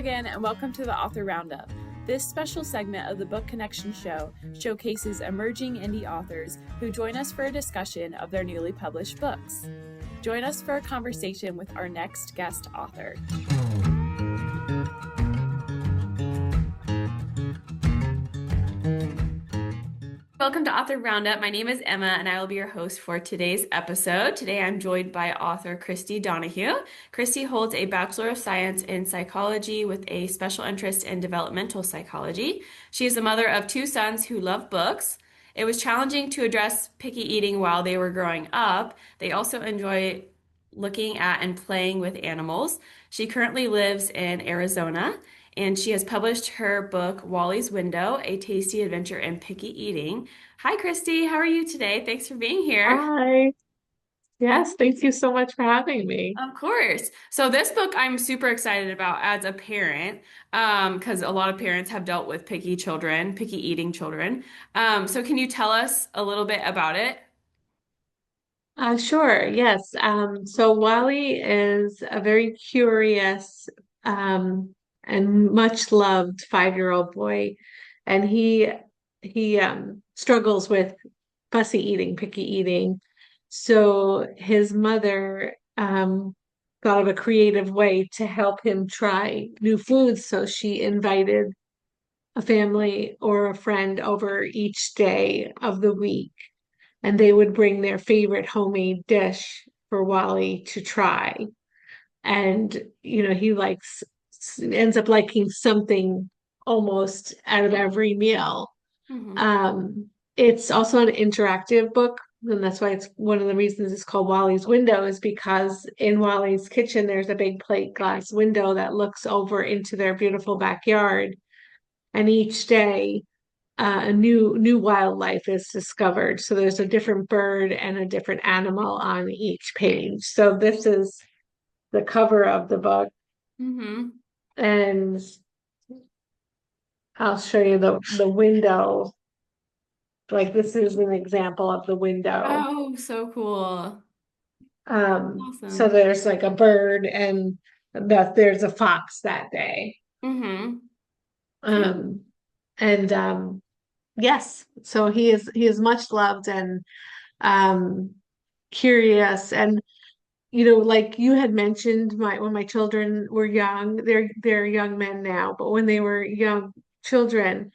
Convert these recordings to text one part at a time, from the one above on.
again, and welcome to the Author Roundup. This special segment of the Book Connection show showcases emerging indie authors who join us for a discussion of their newly published books. Join us for a conversation with our next guest author. Welcome to Author Roundup. My name is Emma, and I will be your host for today's episode. Today, I'm joined by author Christy Donohue. Christy holds a Bachelor of Science in Psychology with a special interest in developmental psychology. She is the mother of two sons who love books. It was challenging to address picky eating while they were growing up. They also enjoy looking at and playing with animals. She currently lives in Arizona, and she has published her book, Wally's Window, A Tasty Adventure in Picky Eating. Hi, Christy. How are you today? Thanks for being here. Hi. Yes, thank you so much for having me. Of course. So this book I'm super excited about as a parent, because a lot of parents have dealt with picky children, picky eating children. So can you tell us a little bit about it? Sure, yes. So Wally is a very curious and much loved 5-year-old boy, and he struggles with fussy eating, picky eating. So his mother thought of a creative way to help him try new foods. So she invited a family or a friend over each day of the week, and they would bring their favorite homemade dish for Wally to try. And, he ends up liking something almost out of every meal. Mhm. It's also an interactive book, and that's why it's one of the reasons it's called Wally's Window, is because in Wally's kitchen, there's a big plate glass window that looks over into their beautiful backyard. And each day, a new wildlife is discovered. So there's a different bird and a different animal on each page. So this is the cover of the book, Mm-hmm. and I'll show you the window. Like this is an example of the window. Oh, so cool. So Awesome. there's like a bird and that there's a fox that day. Mm-hmm. Cute. Um, and yes, so he is much loved and um curious. And like you had mentioned, my when my children were young, they're young men now, but when they were young children,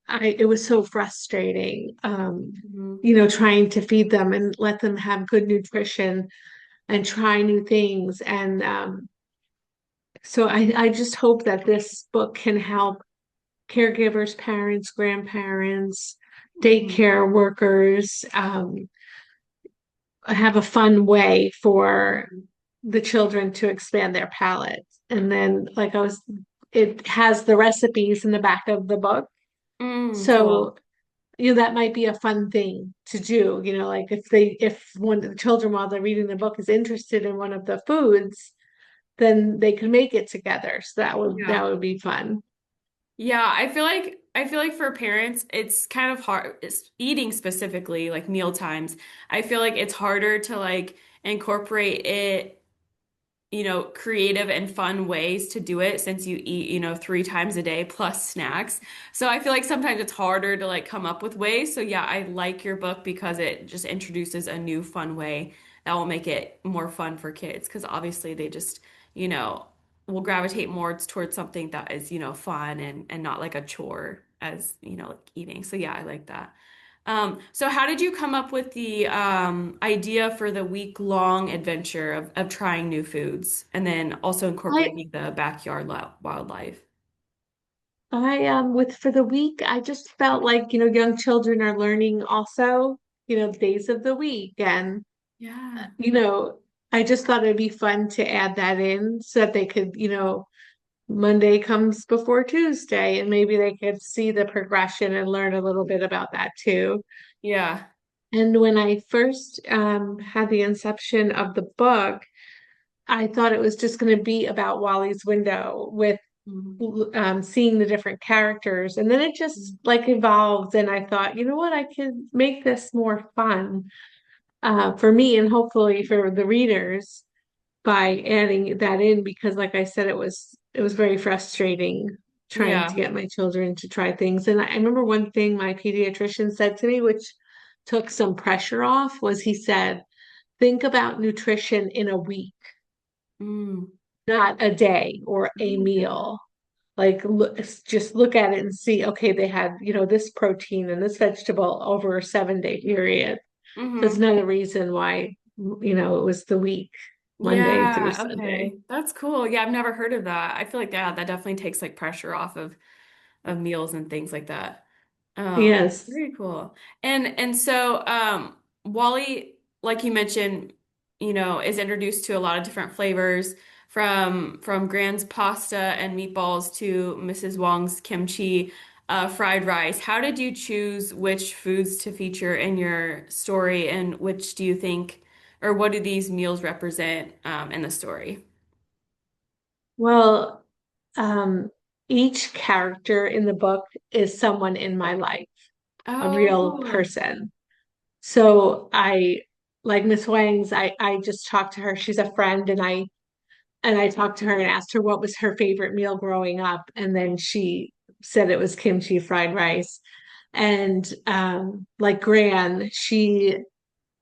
I it was so frustrating, Mm-hmm. trying to feed them and let them have good nutrition and try new things. And so I just hope that this book can help caregivers, parents, grandparents, Mm-hmm. daycare workers, have a fun way for the children to expand their palate. And then, it has the recipes in the back of the book. Cool. So, that might be a fun thing to do. Like if one of the children, while they're reading the book, is interested in one of the foods, then they can make it together. So that Yeah. would be fun. Yeah, I feel like for parents it's kind of hard. It's eating specifically, like meal times. I feel like it's harder to like incorporate it, creative and fun ways to do it since you eat, three times a day plus snacks. So I feel like sometimes it's harder to like come up with ways. So yeah, I like your book because it just introduces a new fun way that will make it more fun for kids because obviously they just, you know, will gravitate more towards something that is, fun and not like a chore as, like eating. So yeah, I like that. So how did you come up with the idea for the week-long adventure of trying new foods and then also I incorporating the backyard wildlife? with for the week, I just felt like, young children are learning also, days of the week. And Yeah. you know, I just thought it'd be fun to add that in so that they could, Monday comes before Tuesday, and maybe they could see the progression and learn a little bit about that too. Yeah. And when I first had the inception of the book, I thought it was just going to be about Wally's window with Mhm. seeing the different characters. And then it just like evolved, and I thought, you know what, I could make this more fun for me and hopefully for the readers by adding that in, because like I said, it was very frustrating trying to Yeah. get my children to try things. And I remember one thing my pediatrician said to me, which took some pressure off, was he said, think about nutrition in a week, Mm. not a day or a meal. Like look, just look at it and see, okay, they had, this protein and this vegetable over a 7 day period. So it's Mm-hmm. another reason why, it was the week, Monday through Yeah, Sunday. okay. That's cool. Yeah, I've never heard of that. I feel like that definitely takes like pressure off of meals and things like that. Yes. Very cool. And so Wally, like you mentioned, is introduced to a lot of different flavors from Grand's pasta and meatballs to Mrs. Wong's kimchi fried rice. How did you choose which foods to feature in your story, and which do you think, or what do these meals represent in the story? Well, um, each character in the book is someone in my life, a Oh, real cool. person. So like Miss Wang's, I just talked to her. She's a friend, and I talked to her and asked her what was her favorite meal growing up, and then she said it was kimchi fried rice. And like Gran,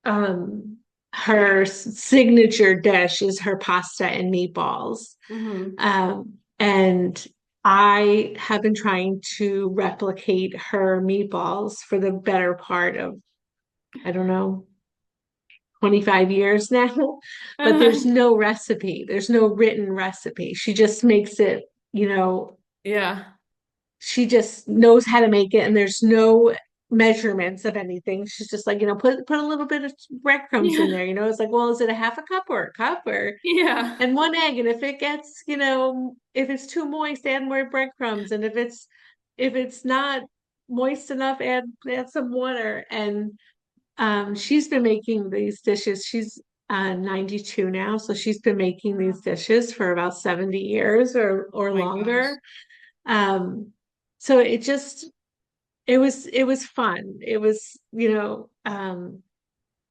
um her signature dish is her pasta and meatballs. Hmm. And I have been trying to replicate her meatballs for the better part of, I don't know, 25 years now. But there's no recipe, there's no written recipe. She just makes it, you know, Yeah. she just knows how to make it, and there's no measurements of anything. She's just like, put a little bit of breadcrumbs in Yeah. there. It's like, well, is it a half a cup or a cup or Yeah. and one egg? And if it gets, if it's too moist, add more breadcrumbs. And if it's not moist enough, add some water. And she's been making these dishes. She's 92 now, so she's been making these dishes for about 70 years or Oh my gosh. longer. Um, so it was fun. It was,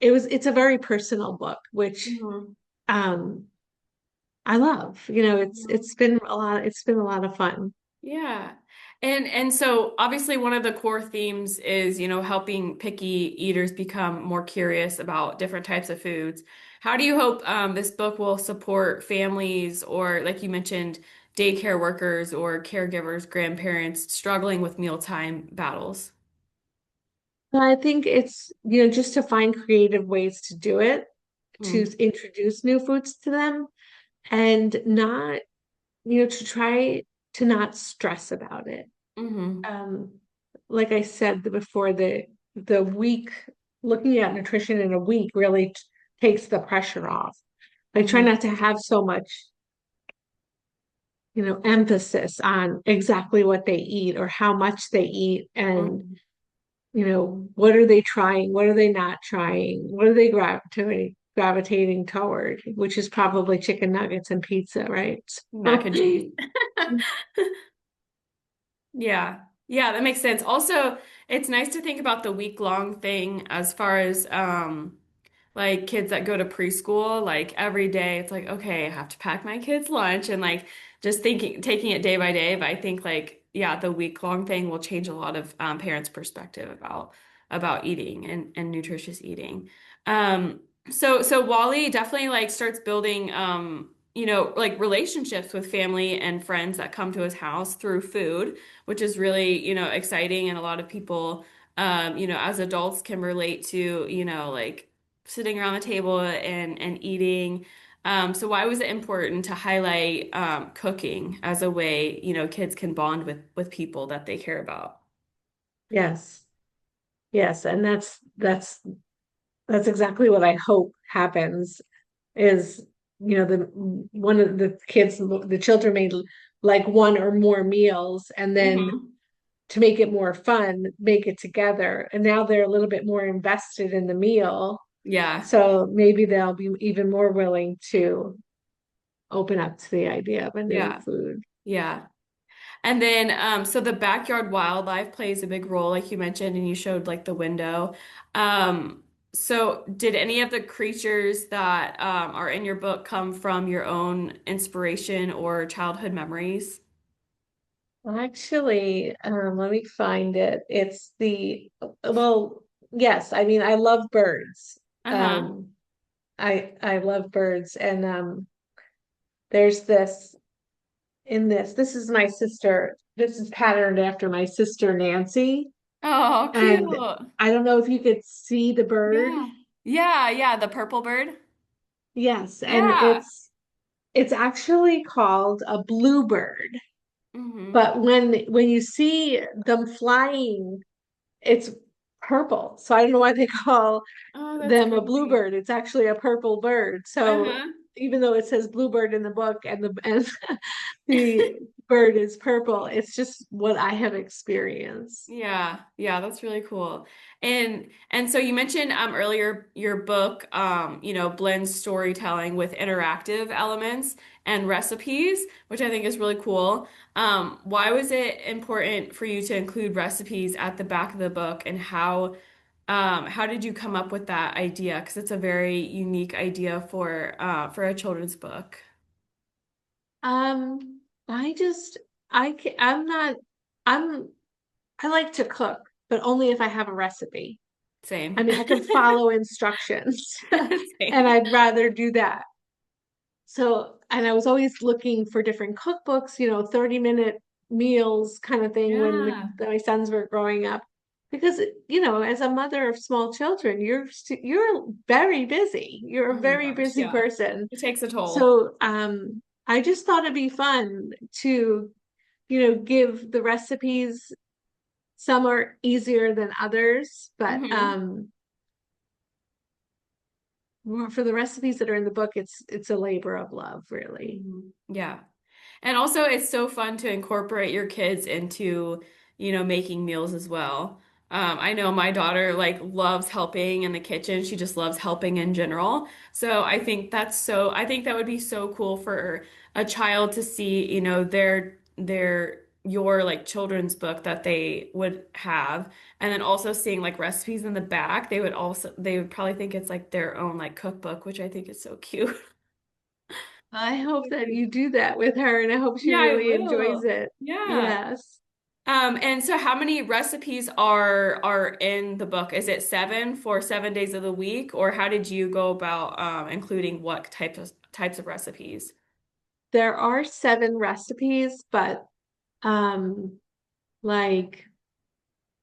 it's a very personal book, which Mhm. um I love. It's been a lot of fun. Yeah. And so obviously one of the core themes is, helping picky eaters become more curious about different types of foods. How do you hope this book will support families or, like you mentioned, daycare workers or caregivers, grandparents struggling with mealtime battles? But I think it's, just to find creative ways to do it, to introduce new foods to them and not, to try to not stress about it. Mm-hmm. Um, like I said before, the week looking at nutrition in a week really takes the pressure off. I try Mm-hmm. not to have so much, emphasis on exactly what they eat or how much they eat and, Mm-hmm. what are they trying? What are they not trying? What are they gravitating toward? Which is probably chicken nuggets and pizza, right? Mac So, and cheese. Yeah. Yeah, that makes sense. Also, it's nice to think about the week-long thing as far as like kids that go to preschool, like every day it's like, okay, I have to pack my kids' lunch and like just taking it day by day. But I think like, yeah, the week-long thing will change a lot of parents' perspective about eating and nutritious eating. Um, so Wally definitely like starts building like relationships with family and friends that come to his house through food, which is really, exciting, and a lot of people as adults can relate to, like sitting around the table and eating. So why was it important to highlight cooking as a way, kids can bond with people that they care about? yes, yes, and that's exactly what I hope happens is, the one of the children made like one or more meals, and then Hmm. to make it more fun, make it together. And now they're a little bit more invested in the meal. Yeah, So maybe they'll be even more willing to open up to the idea of a new yeah, food. yeah. And then, so the backyard wildlife plays a big role, like you mentioned, and you showed like the window. Um, So, did any of the creatures that are in your book come from your own inspiration or childhood memories? Actually, let me find it. It's well, yes, I mean, I love birds. Uh-huh. Um, I love birds, and there's this in this is my sister. This is patterned after my sister Nancy, Oh, and cute. I don't know if you could see the bird. Yeah. Yeah, yeah, the purple bird. Yes, and Yeah. it's actually called a bluebird. Hmm. But when you see them flying, it's purple. So I don't know why they call Oh, that's them a crazy. bluebird. It's actually a purple bird. So Uh-huh. even though it says bluebird in the book and the bird is purple, it's just what I have experienced. Yeah, yeah, that's really cool. And so you mentioned earlier your book blends storytelling with interactive elements and recipes, which I think is really cool. Why was it important for you to include recipes at the back of the book and how did you come up with that idea? Because it's a very unique idea for a children's book. Um, I just I'm not I'm I like to cook, but only if I have a recipe. I Same. mean, I can follow instructions and Same. I'd rather do that. So, and I was always looking for different cookbooks, 30-minute meals kind of thing when Yeah. my sons were growing up. Because, as a mother of small children, you're very busy. You're Oh a my very gosh, busy yeah. person. It takes a toll. So, I just thought it'd be fun to, give the recipes. Some are easier than others, but Hmm. for the recipes that are in the book, it's a labor of love, really. Yeah. And also, it's so fun to incorporate your kids into, making meals as well. I know my daughter like loves helping in the kitchen. She just loves helping in general. So I think that would be so cool for a child to see, your like children's book that they would have. And then also seeing like recipes in the back, they would probably think it's like their own like cookbook, which I think is so cute. I hope that you do that with her, and I hope she Yeah, I really enjoys will. it. Yeah. Yes. And so how many recipes are in the book? Is it seven for 7 days of the week, or how did you go about including what types of recipes? There are 7 recipes, but like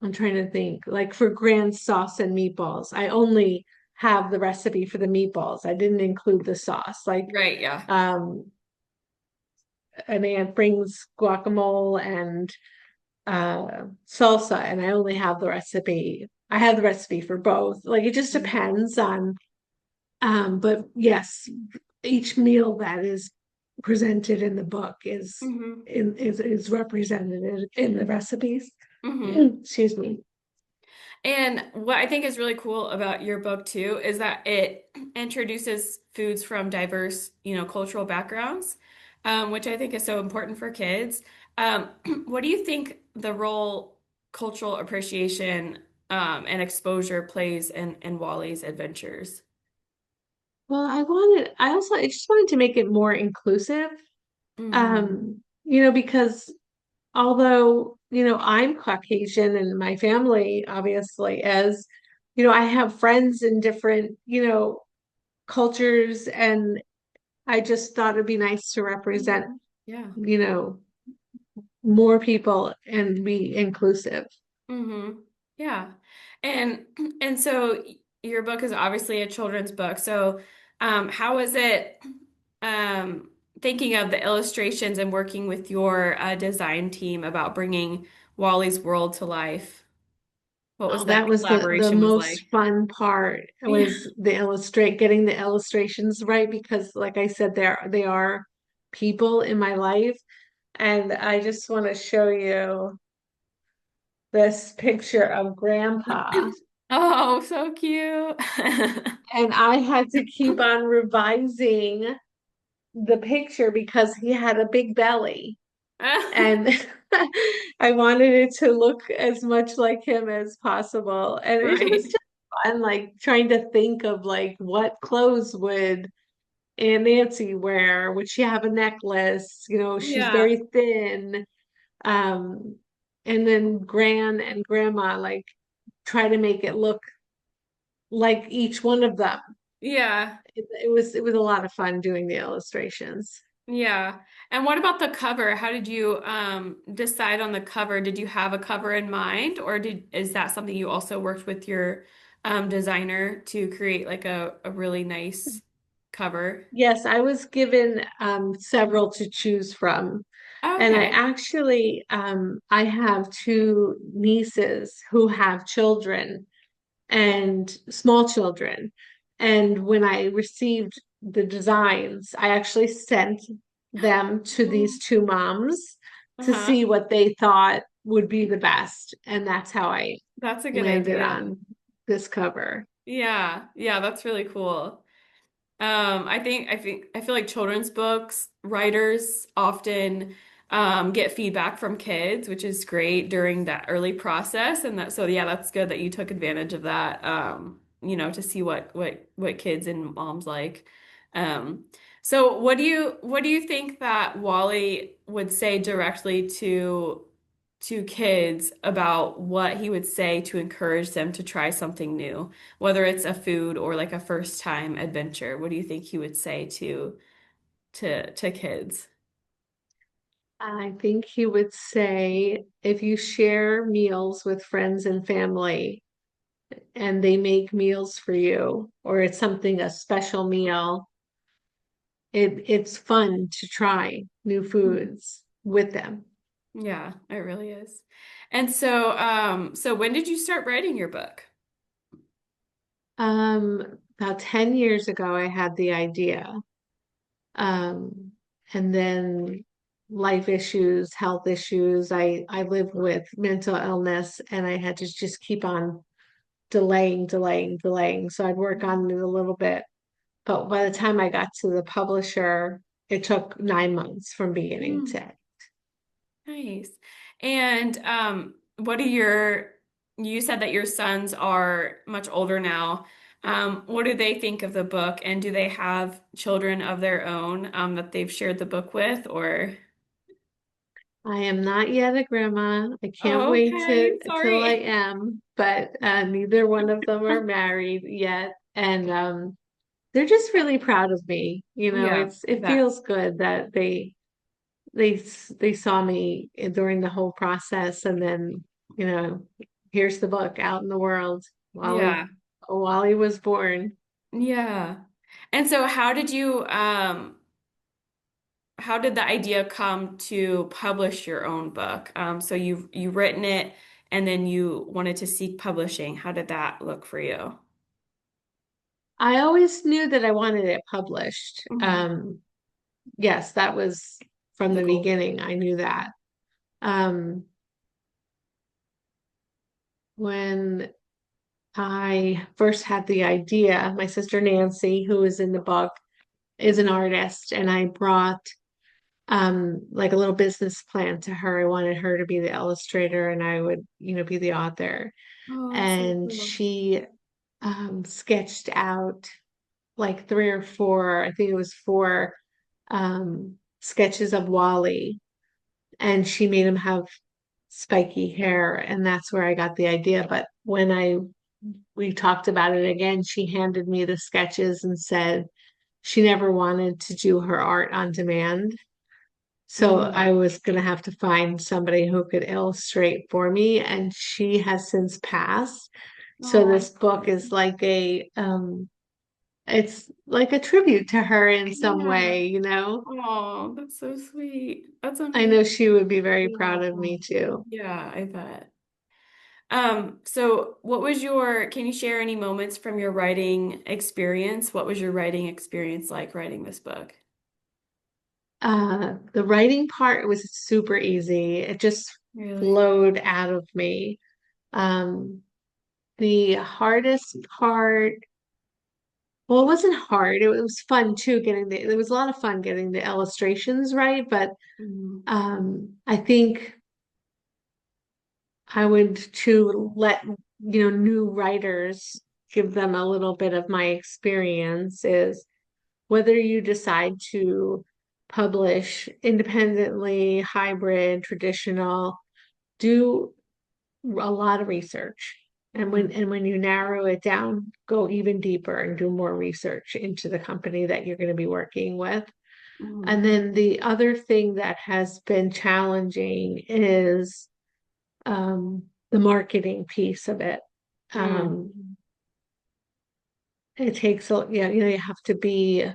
I'm trying to think, like for grand sauce and meatballs, I only have the recipe for the meatballs. I didn't include the sauce. Like Right, yeah. um an aunt brings guacamole and salsa, and I only have the recipe. I have the recipe for both. Like it just depends on but yes, each meal that is presented in the book Mm-hmm. is represented in the recipes. Mm-hmm. Excuse me. And what I think is really cool about your book too is that it introduces foods from diverse, cultural backgrounds, which I think is so important for kids. Um, what do you think the role cultural appreciation and exposure plays in Wally's adventures? Well, I just wanted to make it more inclusive. Hmm. Because although, I'm Caucasian and my family obviously is, I have friends in different, cultures, and I just thought it'd be nice to represent, Yeah. you know, more people and be inclusive. Hmm. Yeah. And and so your book is obviously a children's book. So how is it um thinking of the illustrations and working with your design team about bringing Wally's world to life? What was Oh, that that was the collaboration was like? most fun part Yeah. was getting the illustrations right, because like I said, they are people in my life, and I just want to show you this picture of Grandpa. Oh, so cute. And I had to keep on revising the picture because he had a big belly. And I wanted it to look as much like him as possible. And it was Right. just fun, like trying to think of like what clothes would Aunt Nancy wear? Would she have a necklace? She's Yeah. very thin. Um, and then Gran and Grandma like try to make it look like each one of them. Yeah. It was a lot of fun doing the illustrations. Yeah. And what about the cover? How did you decide on the cover? Did you have a cover in mind, or is that something you also worked with your designer to create like a really nice cover? Yes, I was given several to choose from. And I Okay. actually I have two nieces who have children and small children. And when I received the designs, I actually sent them to these two moms to Uh-huh. see what they thought would be the best. And that's how I That's a good landed idea. on this cover. Yeah. Yeah, that's really cool. I feel like children's books writers often get feedback from kids, which is great during that early process. And that, so yeah, that's good that you took advantage of that. To see what kids and moms like. Um, so what do you think that Wally would say directly to kids about what he would say to encourage them to try something new? Whether it's a food or like a first time adventure, what do you think he would say to kids? I think he would say if you share meals with friends and family and they make meals for you, or it's something, a special meal, it's fun to try new Mhm. foods with them. Yeah, it really is. And so when did you start writing your book? About 10 years ago, I had the idea. Um, and then life issues, health issues. I live with mental illness and I had to just keep on delaying, delaying, delaying. So I'd work on it a little bit. But by the time I got to the publisher, it took 9 months from beginning Mm, to end. nice. And you said that your sons are much older now. What do they think of the book? And do they have children of their own that they've shared the book with, or? I am not yet a grandma. I can't Oh, wait okay, till I sorry. am, but neither one of them are married yet. And they're just really proud of me. Yeah, I It bet. feels good that they saw me during the whole process, and then you know, here's the book out in the world. Yeah. Wally was born. Yeah. And so how did the idea come to publish your own book? So you've written it and then you wanted to seek publishing. How did that look for you? I always knew that I wanted it published. Mhm. Yes, that was from The the goal. beginning. I knew that. Um, when I first had the idea, my sister Nancy, who is in the book, is an artist, and I brought like a little business plan to her. I wanted her to be the illustrator and I would, be the author. Oh, that's so And cool. she sketched out like three or four, I think it was four sketches of Wally, and she made him have spiky hair, and that's where I got the idea. But when I we talked about it again, she handed me the sketches and said she never wanted to do her art on demand. So Mhm. I was going to have to find somebody who could illustrate for me, and she has since passed. So Oh, this book is like it's like a tribute to her in some yeah. way. Oh, that's so sweet. That's I know amazing. she would be very proud of me Oh, too. yeah, I bet. So can you share any moments from your writing experience? What was your writing experience like writing this book? The writing part was super easy. It just Really? flowed out of me. Um, the hardest part, well, it wasn't hard. It was fun too, there was a lot of fun getting the illustrations right, but Mhm. I think I would to let new writers give them a little bit of my experience is whether you decide to publish independently, hybrid, traditional, do a lot of research. Mm-hmm. And when you narrow it down, go even deeper and do more research into the company that you're going to be working with. And Mm-hmm. then the other thing that has been challenging is the marketing piece of it. Mm. Um, it takes a, yeah, you have to be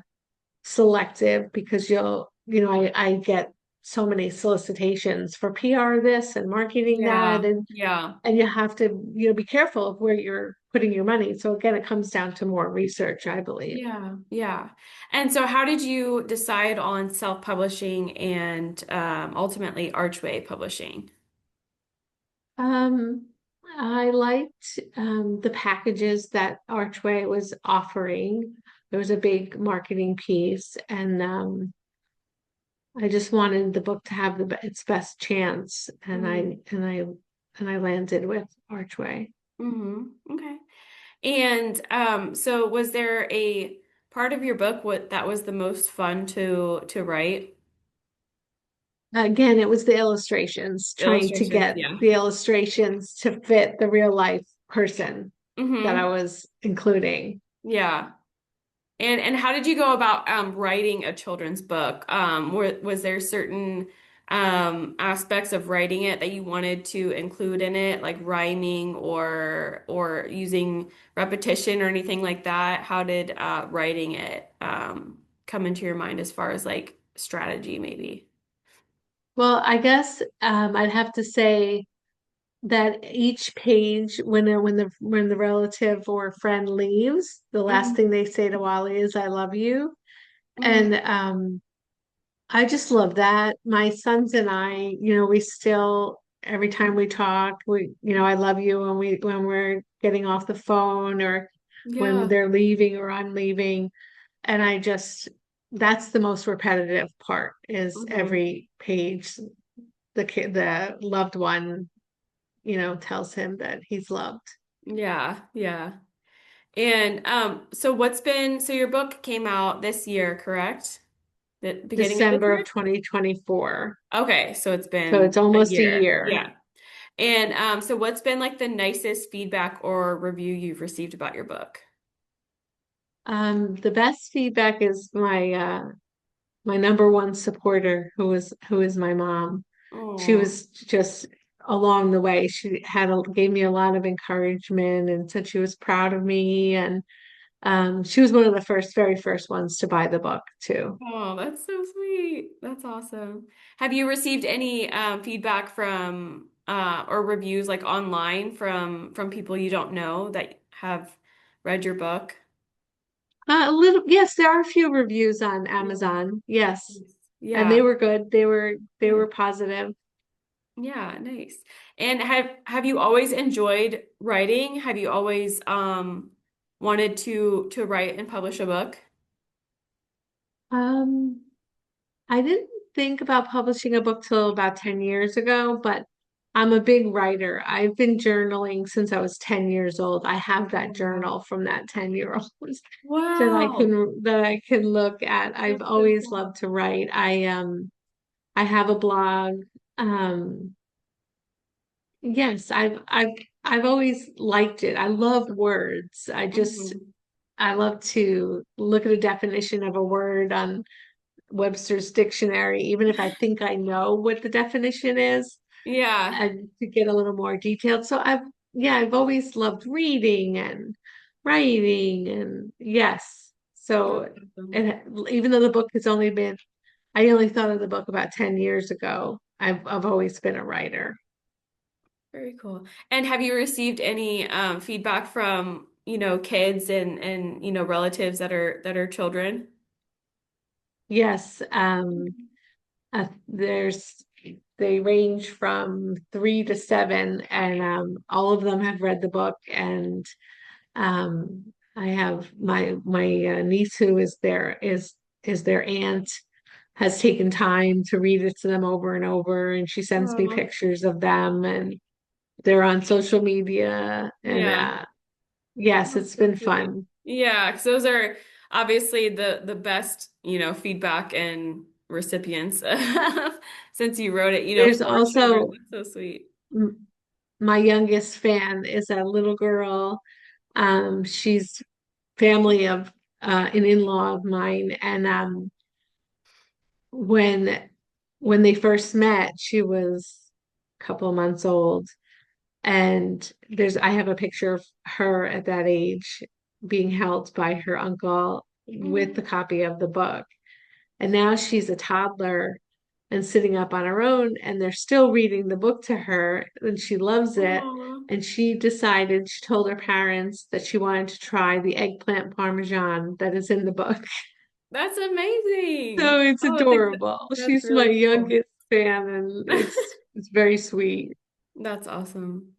selective because I get so many solicitations for PR this and marketing that, Yeah. Yeah. and you have to, be careful of where you're putting your money. So again, it comes down to more research, I believe. Yeah. Yeah. And so how did you decide on self-publishing and ultimately Archway Publishing? Um, I liked the packages that Archway was offering. There was a big marketing piece, and I just wanted the book to have its best chance, and I landed with Archway. Mm-hmm. Okay. And so was there a part of your book that was the most fun to write? Again, it was the illustrations, trying to Illustrations, get yeah. the illustrations to fit the real life person that I Mm-hmm. was including. Yeah. And how did you go about writing a children's book? Was there certain aspects of writing it that you wanted to include in it, like rhyming or using repetition or anything like that? How did writing it come into your mind as far as like strategy, maybe? Well, I guess I'd have to say that each page, when the relative or friend leaves, the last Hmm. thing they say to Wally is "I love you," Hmm. and I just love that. My sons and I, we still every time we talk, I love you when we're getting off the phone or when Yeah. they're leaving or I'm leaving. And that's the most repetitive part is Hmm. every page the loved one, tells him that he's loved. Yeah. Yeah. And so so your book came out this year, correct? The beginning of this December year? of 2024. Okay, so it's So been it's a almost a year. year. Yeah. And so what's been like the nicest feedback or review you've received about your book? The best feedback is my number one supporter, who is my mom. She Oh, was just along the way. She gave me a lot of encouragement and said she was proud of me. And she was one of the very first ones to buy the book too. oh, that's so sweet. That's awesome. Have you received any feedback from or reviews like online from people you don't know that have read your book? A little, yes, there are a few reviews on Yeah. Amazon. Yes, Nice. and they Yeah. were good. They Good. were positive. Yeah, nice. And have you always enjoyed writing? Have you always wanted to write and publish a book? Um, I didn't think about publishing a book till about 10 years ago, but I'm a big writer. I've been journaling since I was 10 years old. I have that Wow. journal from that 10-year-old Wow. that I can look at. I've That's so always cool. loved to write. I have a blog. Um yes, I've always liked it. I love words. Hmm. I love to look at a definition of a word on Webster's dictionary, even if I think I know what the definition is, Yeah. and to get a little more detailed. So I've always loved reading and writing, and yes. That's So, awesome. and even though the book has only been, I only thought of the book about 10 years ago. I've always been a writer. Very cool. And have you received any feedback from, kids and relatives that are children? Yes, there's they range from 3 to 7, and all of them have read the book. And I have my niece who is their aunt has taken time to read it to them over and over, and she sends me Oh, pictures of them, and they're on social media, and yeah. Yes, That's it's so been sweet. fun. Yeah, because those are obviously the best, feedback and recipients since you wrote it, There's for children. also That's so sweet. my youngest fan is a little girl. She's family of an in-law of mine, and when when they first met, she was a couple of months old, and there's I have a picture of her at that age being held by her uncle with the copy of the book. And now she's a toddler and sitting up on her own, and they're still reading the book to her, and she loves it. Oh, And she told her parents that she wanted to try the eggplant parmesan that is in the book. that's amazing. So it's Oh, I think adorable. that's She's my really cool. youngest fan, and it's very sweet. That's awesome.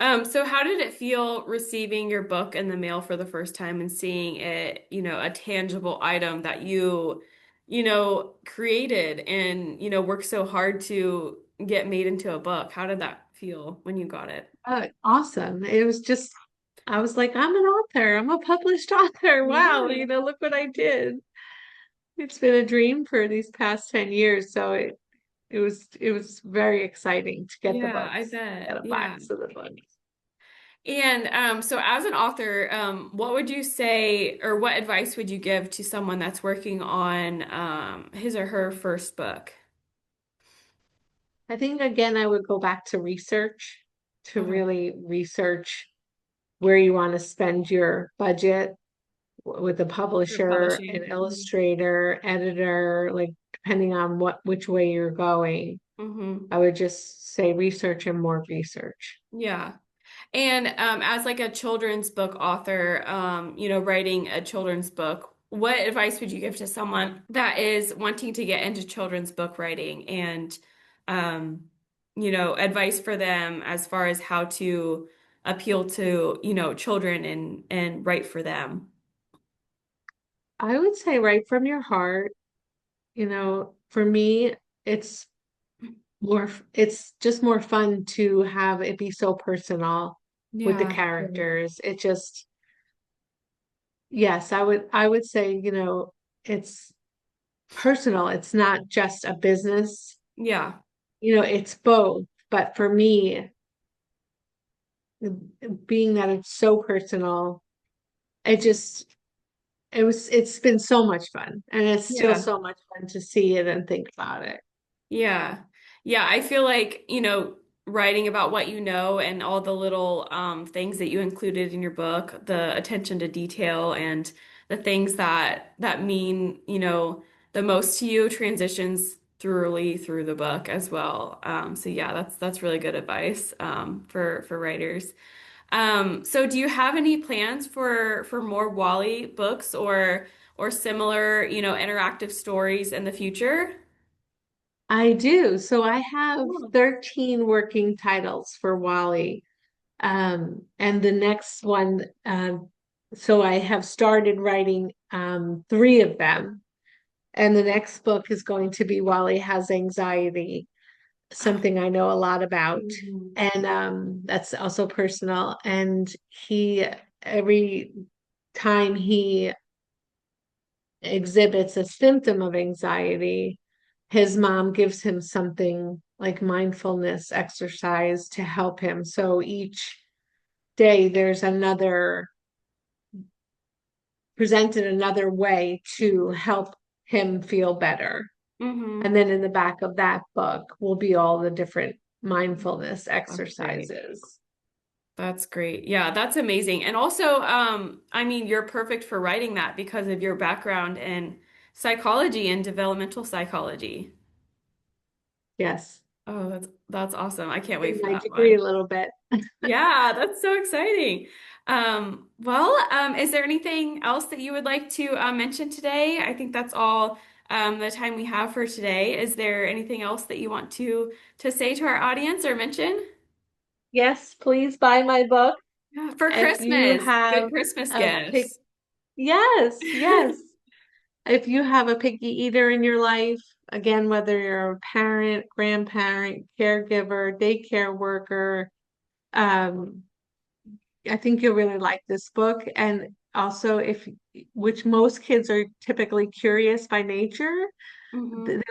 So how did it feel receiving your book in the mail for the first time and seeing it, a tangible item that created and, worked so hard to get made into a book? How did that feel when you got it? Awesome. It was just, I was like, I'm an author. I'm a published author. Wow, Yeah. look what I did. It's been a dream for these past 10 years. So it was very exciting to get the Yeah, I books, get bet. a Yeah. box of the books. And so as an author, what would you say or what advice would you give to someone that's working on his or her first book? I think again, I would go back to research to Okay. really research where you want to spend your budget with a For publisher, an publishing. illustrator, editor, like depending on which way you're going. Mm-hmm. I would just say research and more research. Yeah. And as like a children's book author, writing a children's book, what advice would you give to someone that is wanting to get into children's book writing and, um, advice for them as far as how to appeal to, children and write for them? I would say right from your heart, for me, it's it's just more fun to have it be so personal with the Yeah, for sure. characters. Yes, I would say, it's personal. It's not just a business. Yeah. It's both. But for me, being that it's so personal, it just it's been so much fun. And it's still Yeah. so much fun to see it and think about it. Yeah. Yeah, I feel like, writing about what you know and all the little things that you included in your book, the attention to detail and the things that mean, the most to you transitions thoroughly through the book as well. So yeah, that's really good advice for writers. So do you have any plans for more Wally books or similar, interactive stories in the future? I do. So I have 13 working titles for Wally. And the next one, so I have started writing three of them. And the next book is going to be Wally Has Anxiety, something I know a lot about. Mhm. And that's also personal. And every time he exhibits a symptom of anxiety, his mom gives him something like mindfulness exercise to help him. So each day there's presented another way to help him feel better. Hmm. And then in the back of that book will be all the different mindfulness That's great. exercises. That's great. Yeah, that's amazing. And also, I mean, you're perfect for writing that because of your background in psychology and developmental psychology. Yes. Oh, that's awesome. I can't wait In for my that degree one. a little bit. Yeah, that's so exciting. Is there anything else that you would like to mention today? I think that's all the time we have for today. Is there anything else that you want to say to our audience or mention? Yes, please buy my book. Yeah, for If you Christmas, good have Christmas a pick, gifts. yes, yes. If you have a picky eater in your life, again, whether you're a parent, grandparent, caregiver, daycare worker, um, I think you'll really like this book. And also, if which most kids are typically curious by nature, they're Hmm. like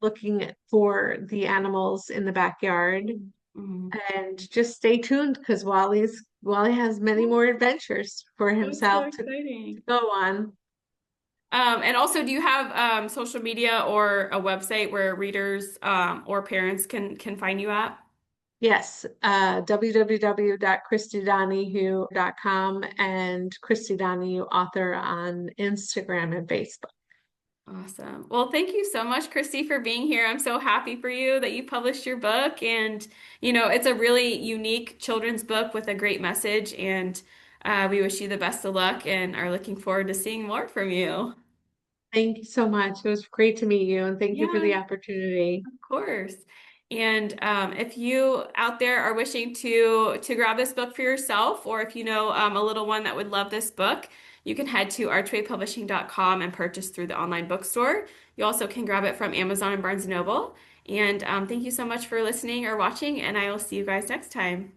looking for the animals in the backyard. Hmm. And just stay tuned because Wally has many more adventures for That's so himself to exciting. go on. And also, do you have social media or a website where readers or parents can find you at? Yes, www.christydonahue.com and Christy Donohue author on Instagram and Facebook. Awesome. Well, thank you so much, Christy, for being here. I'm so happy for you that you published your book. And, it's a really unique children's book with a great message. And we wish you the best of luck and are looking forward to seeing more from you. Thank you so much. It was great to meet you and thank you for Yeah. the opportunity. Of course. And if you out there are wishing to grab this book for yourself, or if you know a little one that would love this book, you can head to archwaypublishing.com and purchase through the online bookstore. You also can grab it from Amazon and Barnes& Noble. And thank you so much for listening or watching, and I will see you guys next time.